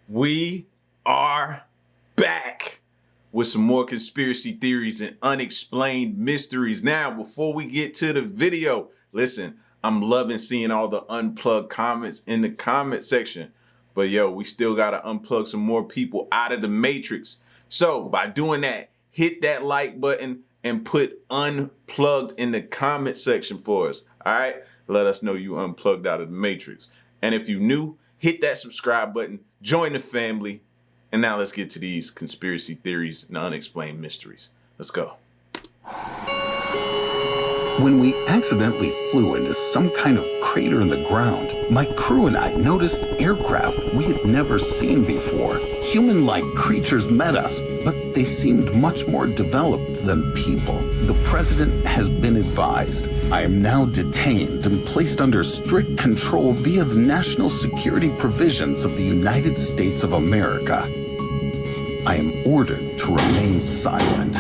We are back with some more conspiracy theories and unexplained mysteries. Now, before we get to the video, listen, I'm loving seeing all the unplugged comments in the comment section. But yo, we still got to unplug some more people out of the matrix. So by doing that, hit that like button and put unplugged in the comment section for us. All right, let us know you unplugged out of the matrix. And if you new, hit that subscribe button, join the family. And now let's get to these conspiracy theories and unexplained mysteries. Let's go. When we accidentally flew into some kind of crater in the ground, my crew and I noticed aircraft we had never seen before. Human-like creatures met us, but they seemed much more developed than people. The president has been advised. I am now detained and placed under strict control via the national security provisions of the United States of America. I am ordered to remain silent.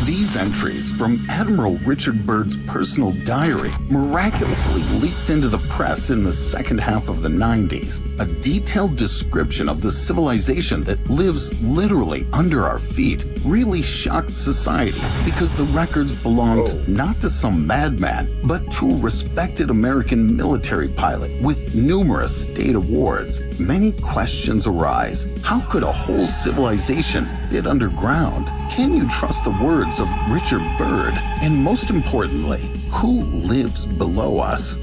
These entries from Admiral Richard Byrd's personal diary miraculously leaked into the press in the second half of the 90s. A detailed description of the civilization that lives literally under our feet really shocked society because the records belonged not to some madman, but to a respected American military pilot with numerous state awards. Many questions arise. How could a whole civilization fit underground? Can you trust the words of Richard Byrd? And most importantly, who lives below us?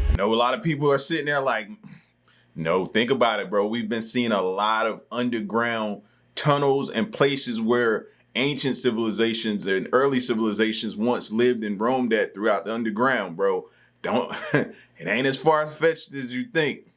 I know a lot of people are sitting there like, no, think about it, bro. We've been seeing a lot of underground tunnels and places where ancient civilizations and early civilizations once lived and roamed at throughout the underground, bro. It ain't as far-fetched as you think.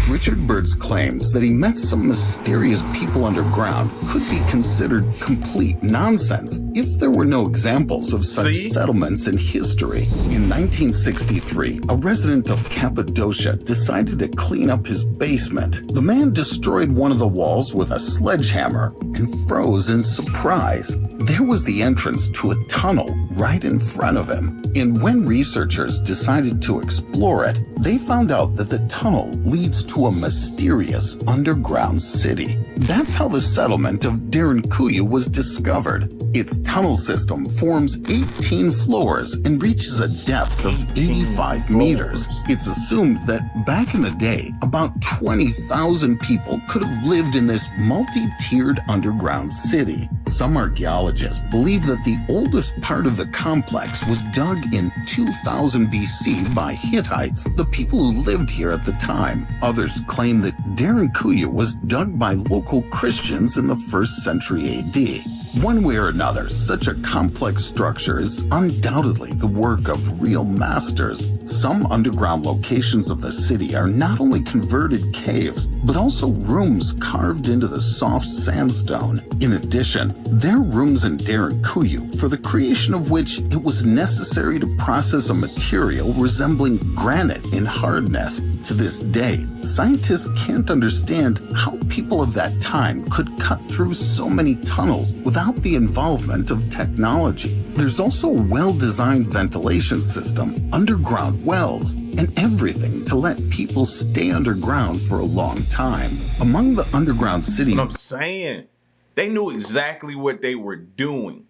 Richard Byrd's claims that he met some mysterious people underground could be considered complete nonsense if there were no examples of such settlements in history. In 1963, a resident of Cappadocia decided to clean up his basement. The man destroyed one of the walls with a sledgehammer and froze in surprise. There was the entrance to a tunnel right in front of him. And when researchers decided to explore it, they found out that the tunnel leads to a mysterious underground city. That's how the settlement of Derinkuyu was discovered. Its tunnel system forms 18 floors and reaches a depth of 85 meters. It's assumed that back in the day, about 20,000 people could have lived in this multi-tiered underground city. Some archaeologists believe that the oldest part of the complex was dug in 2000 BC by Hittites, the people who lived here at the time. Others claim that Derinkuyu was dug by local Christians in the 1st century AD. One way or another, such a complex structure is undoubtedly the work of real masters. Some underground locations of the city are not only converted caves, but also rooms carved into the soft sandstone. In addition, there are rooms in Derinkuyu for the creation of which it was necessary to process a material resembling granite in hardness. To this day, scientists can't understand how people of that time could cut through so many tunnels without the involvement of technology. There's also a well-designed ventilation system, underground wells, and everything to let people stay underground for a long time. Among the underground cities... I'm saying, they knew exactly what they were doing.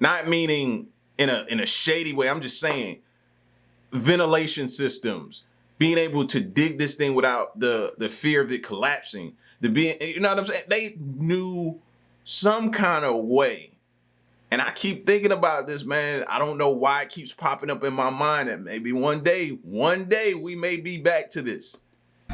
Not meaning in a shady way. I'm just saying ventilation systems, being able to dig this thing without the fear of it collapsing, you know what I'm saying? They knew some kind of way. And I keep thinking about this, man. I don't know why it keeps popping up in my mind that maybe one day we may be back to this.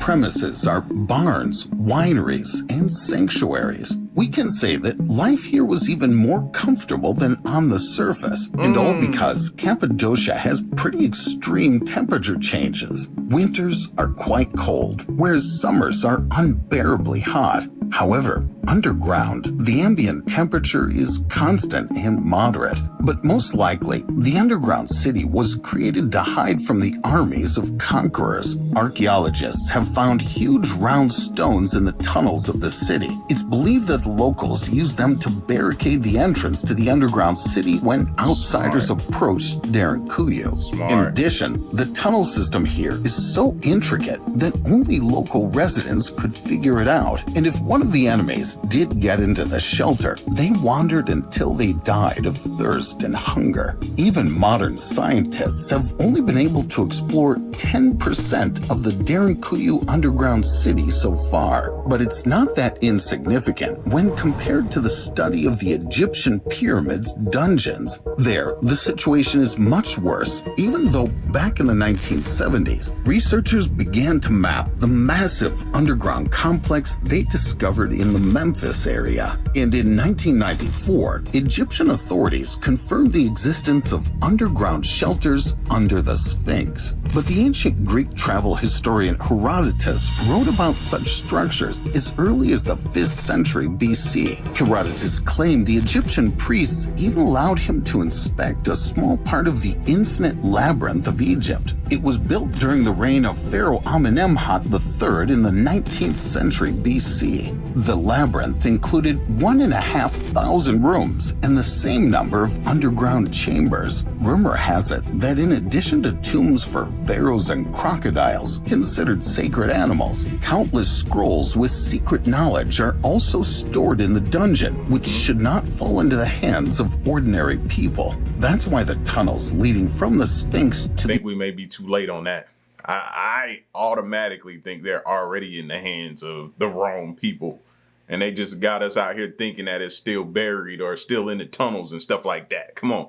Premises are barns, wineries, and sanctuaries. We can say that life here was even more comfortable than on the surface, and all because Cappadocia has pretty extreme temperature changes. Winters are quite cold, whereas summers are unbearably hot. However, underground, the ambient temperature is constant and moderate. But most likely, the underground city was created to hide from the armies of conquerors. Archaeologists have found huge round stones in the tunnels of the city. It's believed that the locals used them to barricade the entrance to the underground city when outsiders approached Derinkuyu. In addition, the tunnel system here is so intricate that only local residents could figure it out. And if one of the enemies did get into the shelter, they wandered until they died of thirst and hunger. Even modern scientists have only been able to explore 10% of the Derinkuyu underground city so far. But it's not that insignificant when compared to the study of the Egyptian pyramids dungeons. There, the situation is much worse, even though back in the 1970s, researchers began to map the massive underground complex they discovered in the Memphis area. And in 1994, Egyptian authorities confirmed the existence of underground shelters under the Sphinx. But the ancient Greek travel historian Herodotus wrote about such structures as early as the 5th century BC. Herodotus claimed the Egyptian priests even allowed him to inspect a small part of the infinite labyrinth of Egypt. It was built during the reign of Pharaoh Amenemhat III in the 19th century BC. The labyrinth included 1,500 rooms and the same number of underground chambers. Rumor has it that in addition to tombs for pharaohs and crocodiles, considered sacred animals, countless scrolls with secret knowledge are also stored in the dungeon, which should not fall into the hands of ordinary people. That's why the tunnels leading from the Sphinx to I think we may be too late on that. I automatically think they're already in the hands of the wrong people. And they just got us out here thinking that it's still buried or still in the tunnels and stuff like that. Come on.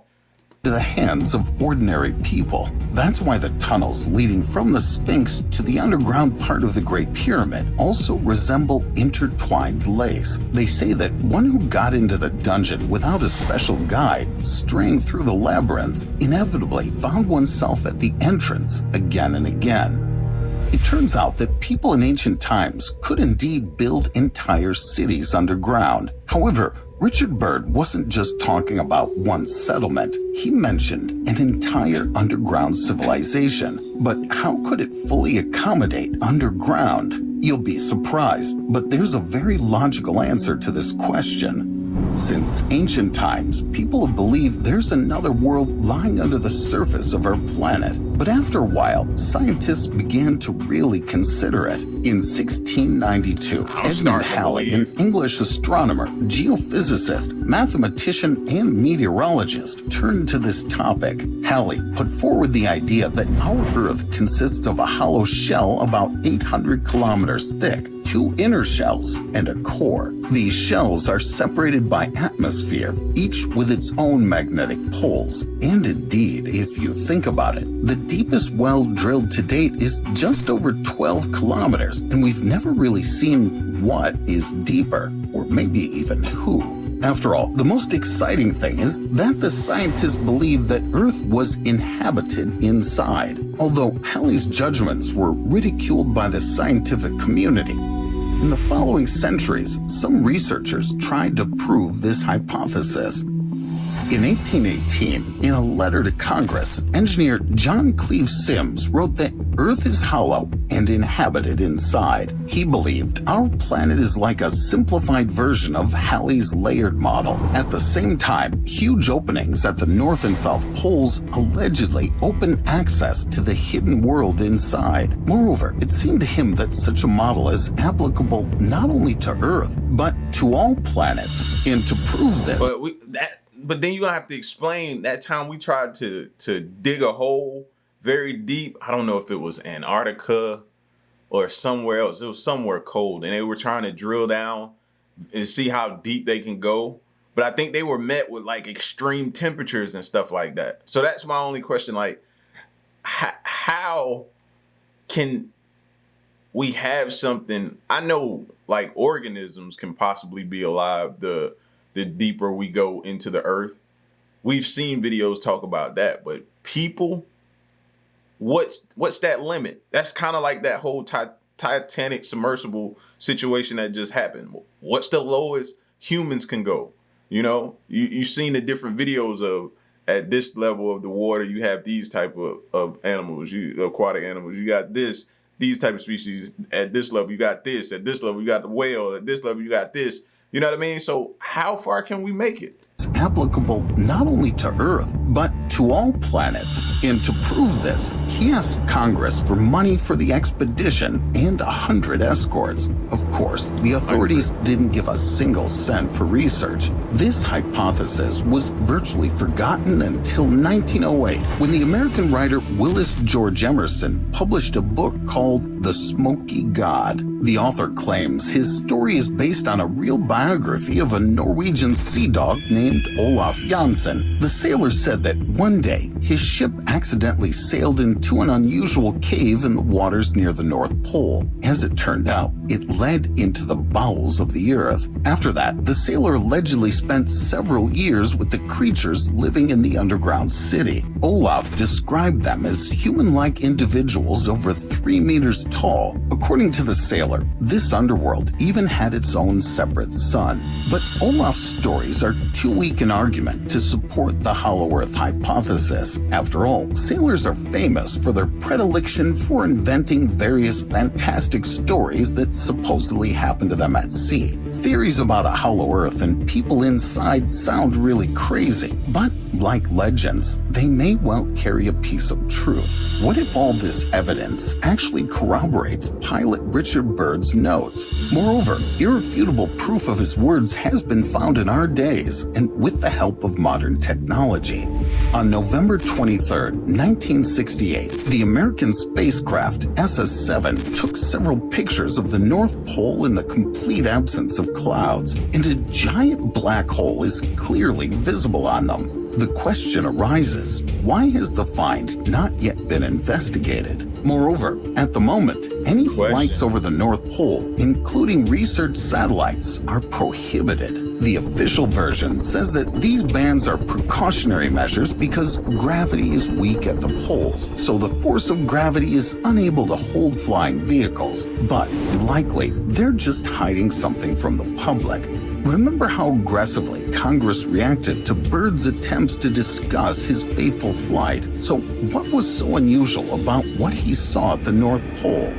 to the hands of ordinary people. That's why the tunnels leading from the Sphinx to the underground part of the Great Pyramid also resemble intertwined lace. They say that one who got into the dungeon without a special guide, straying through the labyrinths, inevitably found oneself at the entrance again and again. It turns out that people in ancient times could indeed build entire cities underground. However, Richard Byrd wasn't just talking about one settlement. He mentioned an entire underground civilization. But how could it fully accommodate underground? You'll be surprised, but there's a very logical answer to this question. Since ancient times, people have believed there's another world lying under the surface of our planet. But after a while, scientists began to really consider it. In 1692, Edmund Halley, an English astronomer, geophysicist, mathematician, and meteorologist, turned to this topic. Halley put forward the idea that our Earth consists of a hollow shell about 800 kilometers thick, two inner shells, and a core. These shells are separated by atmosphere, each with its own magnetic poles. And indeed, if you think about it, the deepest well drilled to date is just over 12 kilometers, and we've never really seen what is deeper, or maybe even who. After all, the most exciting thing is that the scientists believe that Earth was inhabited inside, although Halley's judgments were ridiculed by the scientific community. In the following centuries, some researchers tried to prove this hypothesis. In 1818, in a letter to Congress, engineer John Cleve Sims wrote that Earth is hollow and inhabited inside. He believed our planet is like a simplified version of Halley's layered model. At the same time, huge openings at the north and south poles allegedly open access to the hidden world inside. Moreover, it seemed to him that such a model is applicable not only to Earth, but to all planets. And to prove this... But then you have to explain that time we tried to dig a hole very deep. I don't know if it was Antarctica or somewhere else. It was somewhere cold, and they were trying to drill down and see how deep they can go. But I think they were met with like extreme temperatures and stuff like that. So that's my only question. Like, how can we have something? I know like organisms can possibly be alive the deeper we go into the earth. We've seen videos talk about that, but people, what's that limit? That's kind of like that whole Titanic submersible situation that just happened. What's the lowest humans can go? You know, you've seen the different videos of at this level of the water, you have these type of animals, aquatic animals. You got these type of species. At this level, you got this. At this level, you got the whale. At this level, you got this. You know what I mean? So how far can we make it? It's applicable not only to Earth, but to all planets. And to prove this, he asked Congress for money for the expedition and 100 escorts. Of course, the authorities didn't give a single cent for research. This hypothesis was virtually forgotten until 1908, when the American writer Willis George Emerson published a book called The Smoky God. The author claims his story is based on a real biography of a Norwegian sea dog named Olaf Jansen. The sailor said that one day his ship accidentally sailed into an unusual cave in the waters near the North Pole. As it turned out, it led into the bowels of the earth. After that, the sailor allegedly spent several years with the creatures living in the underground city. Olaf described them as human-like individuals over 3 meters tall. According to the sailor, this underworld even had its own separate sun. But Olaf's stories are too weak an argument to support the Hollow Earth hypothesis. After all, sailors are famous for their predilection for inventing various fantastic stories that supposedly happened to them at sea. Theories about a hollow Earth and people inside sound really crazy, but like legends, they may well carry a piece of truth. What if all this evidence actually corroborates pilot Richard Byrd's notes? Moreover, irrefutable proof of his words has been found in our days, and with the help of modern technology. On November 23, 1968, the American spacecraft SS-7 took several pictures of the North Pole in the complete absence of clouds, and a giant black hole is clearly visible on them. The question arises, why has the find not yet been investigated? Moreover, at the moment, any flights over the North Pole, including research satellites, are prohibited. The official version says that these bans are precautionary measures because gravity is weak at the poles, so the force of gravity is unable to hold flying vehicles. But likely, they're just hiding something from the public. Remember how aggressively Congress reacted to Byrd's attempts to discuss his fateful flight. So what was so unusual about what he saw at the North Pole?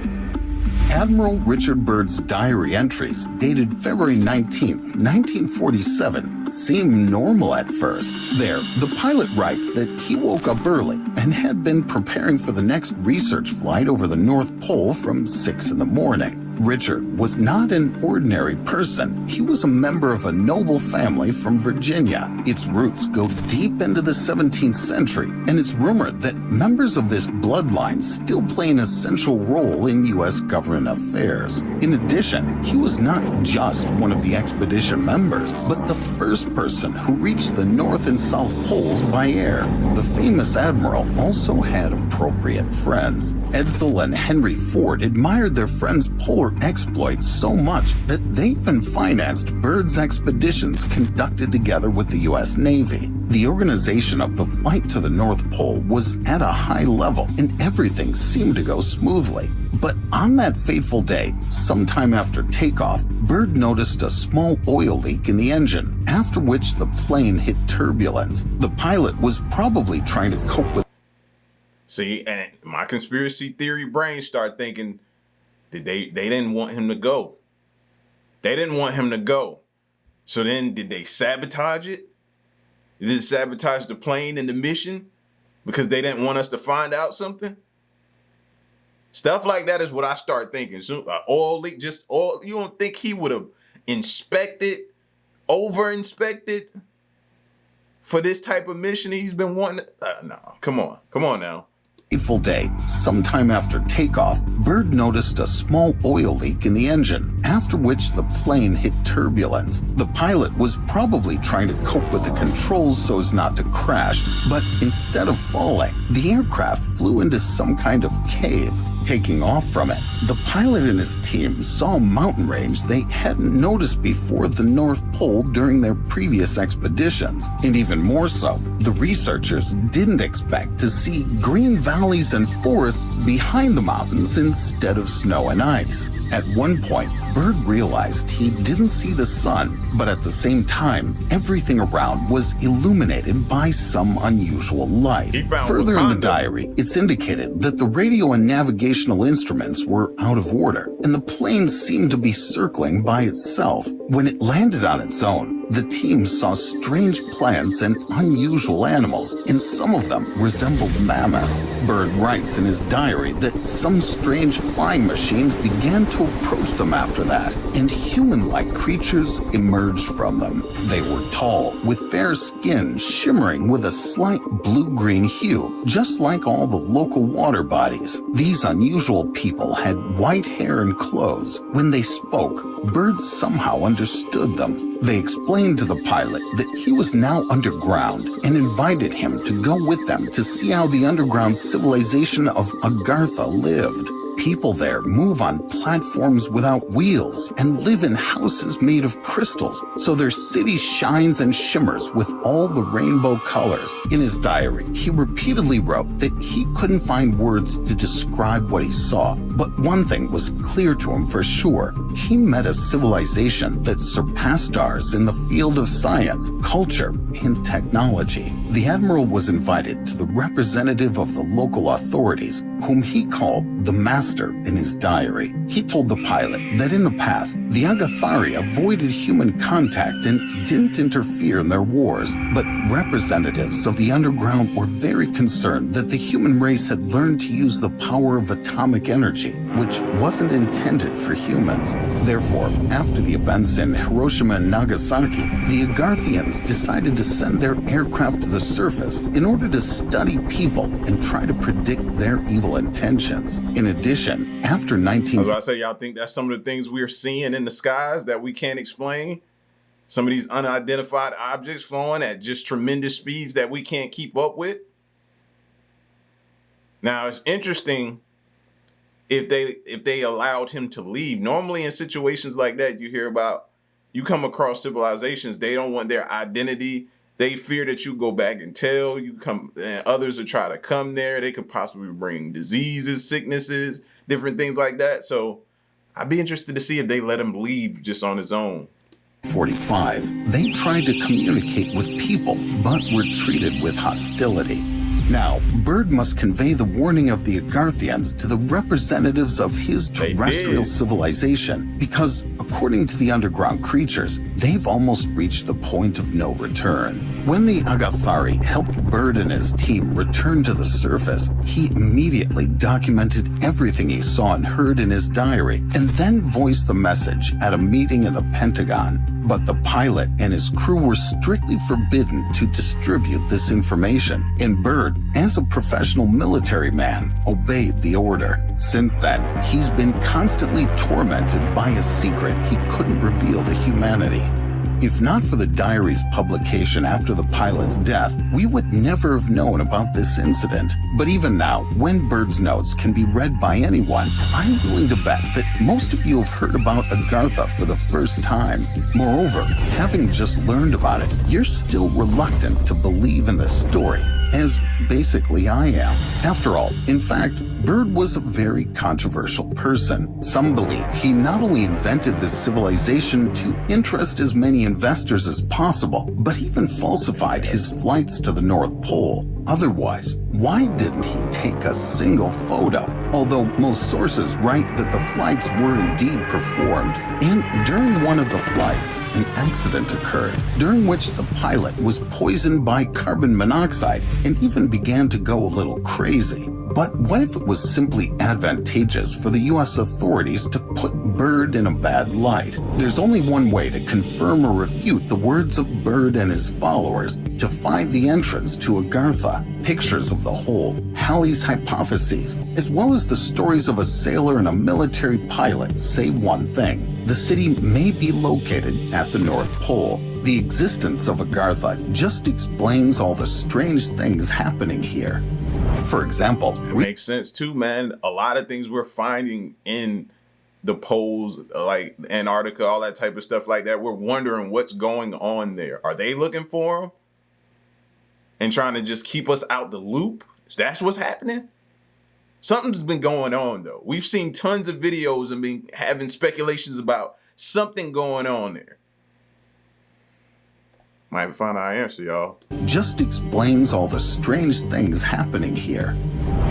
Admiral Richard Byrd's diary entries, dated February 19, 1947, seem normal at first. There, the pilot writes that he woke up early and had been preparing for the next research flight over the North Pole from 6 in the morning. Richard was not an ordinary person. He was a member of a noble family from Virginia. Its roots go deep into the 17th century, and it's rumored that members of this bloodline still play an essential role in U.S. government affairs. In addition, he was not just one of the expedition members, but the first person who reached the North and South Poles by air. The famous admiral also had appropriate friends. Edsel and Henry Ford admired their friend's polar exploits so much that they even financed Byrd's expeditions conducted together with the U.S. Navy. The organization of the flight to the North Pole was at a high level, and everything seemed to go smoothly. But on that fateful day, sometime after takeoff, Byrd noticed a small oil leak in the engine, after which the plane hit turbulence. The pilot was probably trying to cope with. See, and my conspiracy theory brain started thinking that they didn't want him to go. They didn't want him to go. So then did they sabotage it? Did they sabotage the plane and the mission because they didn't want us to find out something? Stuff like that is what I start thinking. So oil leak, just oil. You don't think he would have inspected, over-inspected for this type of mission he's been wanting? No, come on now. Fateful day, sometime after takeoff, Byrd noticed a small oil leak in the engine, after which the plane hit turbulence. The pilot was probably trying to cope with the controls so as not to crash, but instead of falling, the aircraft flew into some kind of cave. taking off from it, the pilot and his team saw a mountain range they hadn't noticed before the North Pole during their previous expeditions. And even more so, the researchers didn't expect to see green valleys and forests behind the mountains instead of snow and ice. At one point, Byrd realized he didn't see the sun, but at the same time, everything around was illuminated by some unusual light. Further in the diary, it's indicated that the radio and navigational instruments were out of order, and the plane seemed to be circling by itself. When it landed on its own, the team saw strange plants and unusual animals, and some of them resembled mammoths. Byrd writes in his diary that some strange flying machines began to approach them after that, and human-like creatures emerged from them. They were tall, with fair skin shimmering with a slight blue-green hue, just like all the local water bodies. These unusual people had white hair and clothes. When they spoke, Byrd somehow understood them. They explained to the pilot that he was now underground and invited him to go with them to see how the underground civilization of Agartha lived. People there move on platforms without wheels and live in houses made of crystals, so their city shines and shimmers with all the rainbow colors. In his diary, he repeatedly wrote that he couldn't find words to describe what he saw, but one thing was clear to him for sure. He met a civilization that surpassed ours in the field of science, culture, and technology. The Admiral was invited to the representative of the local authorities, whom he called the Master in his diary. He told the pilot that in the past, the Agartha avoided human contact and didn't interfere in their wars, but representatives of the underground were very concerned that the human race had learned to use the power of atomic energy, which wasn't intended for humans. Therefore, after the events in Hiroshima and Nagasaki, the Agarthians decided to send their aircraft to the surface in order to study people and try to predict their evil intentions. In addition, after 19... I was about to say, y'all think that's some of the things we're seeing in the skies that we can't explain? Some of these unidentified objects flowing at just tremendous speeds that we can't keep up with? Now, it's interesting if they allowed him to leave. Normally in situations like that, you come across civilizations, they don't want their identity. They fear that you go back and tell and others will try to come there. They could possibly bring diseases, sicknesses, different things like that. So I'd be interested to see if they let him leave just on his own. 45, they tried to communicate with people, but were treated with hostility. Now, Byrd must convey the warning of the Agarthians to the representatives of his terrestrial civilization, because, according to the underground creatures, they've almost reached the point of no return. When the Agartha helped Byrd and his team return to the surface, he immediately documented everything he saw and heard in his diary, and then voiced the message at a meeting in the Pentagon. But the pilot and his crew were strictly forbidden to distribute this information, and Byrd, as a professional military man, obeyed the order. Since then, he's been constantly tormented by a secret he couldn't reveal to humanity. If not for the diary's publication after the pilot's death, we would never have known about this incident. But even now, when Byrd's notes can be read by anyone, I'm willing to bet that most of you have heard about Agartha for the first time. Moreover, having just learned about it, you're still reluctant to believe in the story, as basically I am. After all, in fact, Byrd was a very controversial person. Some believe he not only invented this civilization to interest as many investors as possible, but even falsified his flights to the North Pole. Otherwise, why didn't he take a single photo? Although most sources write that the flights were indeed performed, and during one of the flights, an accident occurred, during which the pilot was poisoned by carbon monoxide and even began to go a little crazy. But what if it was simply advantageous for the U.S. authorities to put Byrd in a bad light? There's only one way to confirm or refute the words of Byrd and his followers: to find the entrance to Agartha. Pictures of the hole, Halley's hypotheses, as well as the stories of a sailor and a military pilot say one thing: the city may be located at the North Pole. The existence of Agartha just explains all the strange things happening here. For example, it makes sense too, man. A lot of things we're finding in the poles, like Antarctica, all that type of stuff like that, we're wondering what's going on there. Are they looking for them and trying to just keep us out the loop? That's what's happening? Something's been going on, though. We've seen tons of videos and been having speculations about something going on there. Might find our answer, y'all. Just explains all the strange things happening here.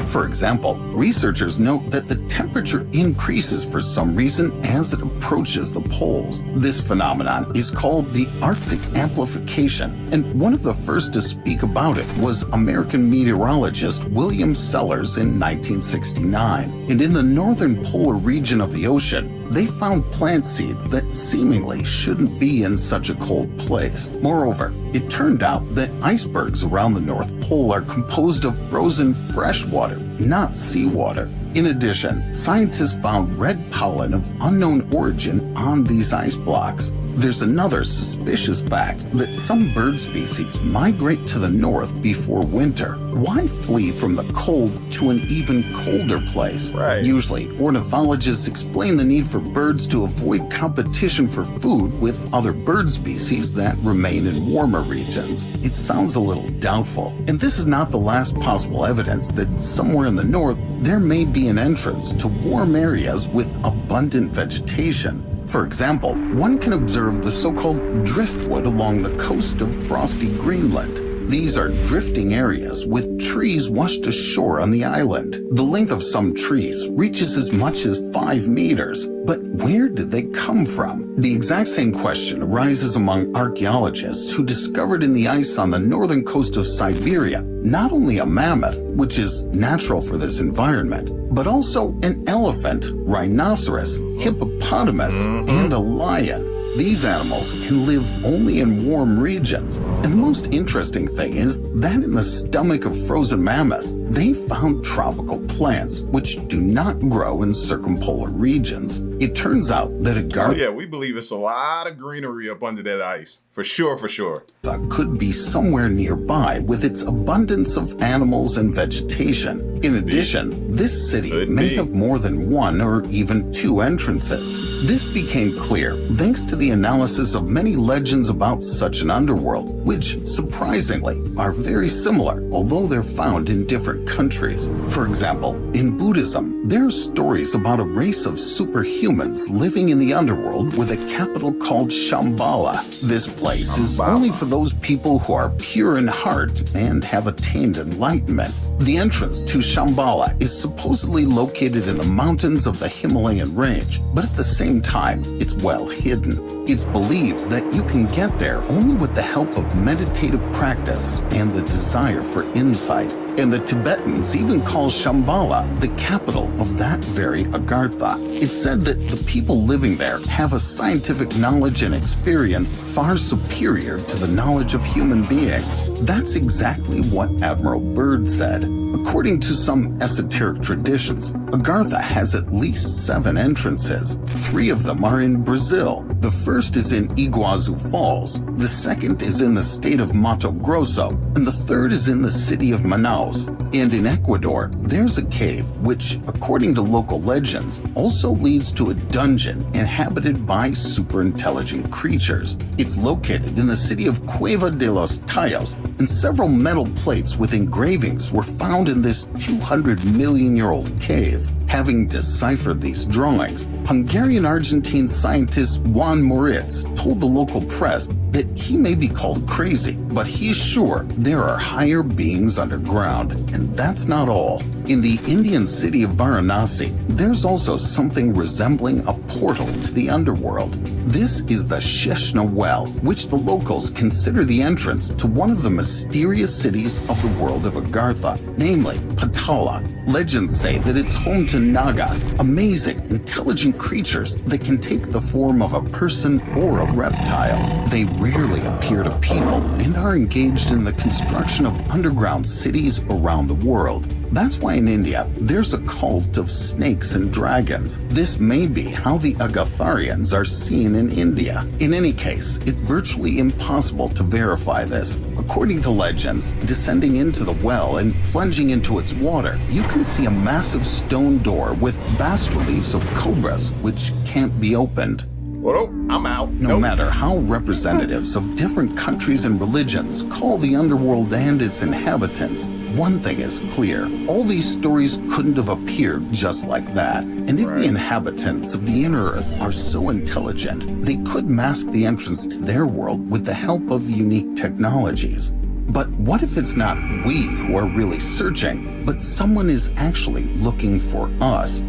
For example, researchers note that the temperature increases for some reason as it approaches the poles. This phenomenon is called the Arctic amplification, and one of the first to speak about it was American meteorologist William Sellers in 1969. And in the northern polar region of the ocean, they found plant seeds that seemingly shouldn't be in such a cold place. Moreover, it turned out that icebergs around the North Pole are composed of frozen fresh water, not seawater. In addition, scientists found red pollen of unknown origin on these ice blocks. There's another suspicious fact that some bird species migrate to the north before winter. Why flee from the cold to an even colder place? Right. Usually, ornithologists explain the need for birds to avoid competition for food with other bird species that remain in warmer regions. It sounds a little doubtful, and this is not the last possible evidence that somewhere in the north there may be an entrance to warm areas with abundant vegetation. For example, one can observe the so-called driftwood along the coast of frosty Greenland. These are drifting areas with trees washed ashore on the island. The length of some trees reaches as much as 5 meters. But where did they come from? The exact same question arises among archaeologists who discovered in the ice on the northern coast of Siberia not only a mammoth, which is natural for this environment, but also an elephant, rhinoceros, hippopotamus, and a lion. These animals can live only in warm regions. And the most interesting thing is that in the stomach of frozen mammoths, they found tropical plants which do not grow in circumpolar regions. It turns out that Agartha yeah, we believe it's a lot of greenery up under that ice. For sure, for sure. Could be somewhere nearby with its abundance of animals and vegetation. In addition, this city may have more than one or even 2 entrances. This became clear thanks to the analysis of many legends about such an underworld, which, surprisingly, are very similar, although they're found in different countries. For example, in Buddhism, there are stories about a race of superhumans living in the underworld with a capital called Shambhala. This place is only for those people who are pure in heart and have attained enlightenment. The entrance to Shambhala is supposedly located in the mountains of the Himalayan range, but at the same time, it's well hidden. It's believed that you can get there only with the help of meditative practice and the desire for insight. And the Tibetans even call Shambhala the capital of that very Agartha. It's said that the people living there have a scientific knowledge and experience far superior to the knowledge of human beings. That's exactly what Admiral Byrd said. According to some esoteric traditions, Agartha has at least 7 entrances. 3 of them are in Brazil. The first is in Iguazu Falls, the second is in the state of Mato Grosso, and the third is in the city of Manaus. And in Ecuador, there's a cave which, according to local legends, also leads to a dungeon inhabited by superintelligent creatures. It's located in the city of Cueva de los Tallos, and several metal plates with engravings were found in this 200-million-year-old cave. Having deciphered these drawings, Hungarian-Argentine scientist Juan Moritz told the local press that he may be called crazy, but he's sure there are higher beings underground. And that's not all. In the Indian city of Varanasi, there's also something resembling a portal to the underworld. This is the Sheshna Well, which the locals consider the entrance to one of the mysterious cities of the world of Agartha, namely Patala. Legends say that it's home to Nagas, amazing, intelligent creatures that can take the form of a person or a reptile. They rarely appear to people and are engaged in the construction of underground cities around the world. That's why in India, there's a cult of snakes and dragons. This may be how the Agartharians are seen in India. In any case, it's virtually impossible to verify this. According to legends, descending into the well and plunging into its water, you can see a massive stone door with bas-reliefs of cobras, which can't be opened. Well, I'm out. No matter how representatives of different countries and religions call the underworld and its inhabitants, one thing is clear. All these stories couldn't have appeared just like that. And if the inhabitants of the inner earth are so intelligent, they could mask the entrance to their world with the help of unique technologies. But what if it's not we who are really searching, but someone is actually looking for us?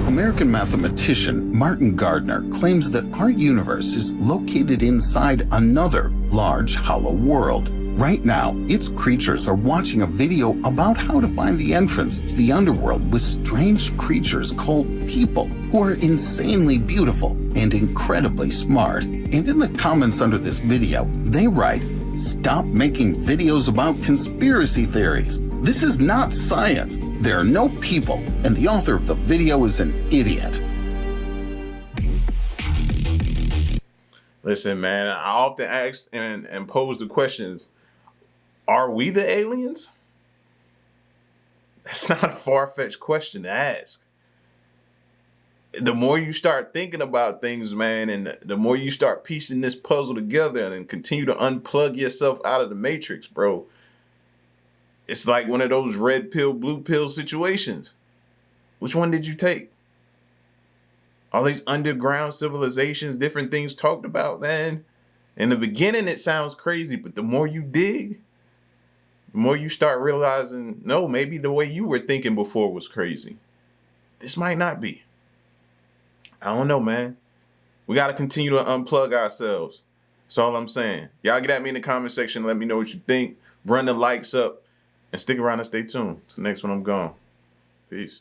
American mathematician Martin Gardner claims that our universe is located inside another large hollow world. Right now, its creatures are watching a video about how to find the entrance to the underworld with strange creatures called people who are insanely beautiful and incredibly smart. And in the comments under this video, they write, "Stop making videos about conspiracy theories. This is not science. There are no people, and the author of the video is an idiot." Listen, man, I often ask and pose the questions, are we the aliens? That's not a far-fetched question to ask. The more you start thinking about things, man, and the more you start piecing this puzzle together and continue to unplug yourself out of the matrix, bro, it's like one of those red pill, blue pill situations. Which one did you take? All these underground civilizations, different things talked about, man. In the beginning, it sounds crazy, but the more you dig, the more you start realizing, no, maybe the way you were thinking before was crazy. This might not be. I don't know, man. We got to continue to unplug ourselves. That's all I'm saying. Y'all get at me in the comment section. Let me know what you think. Run the likes up and stick around and stay tuned. Till next one, I'm gone. Peace.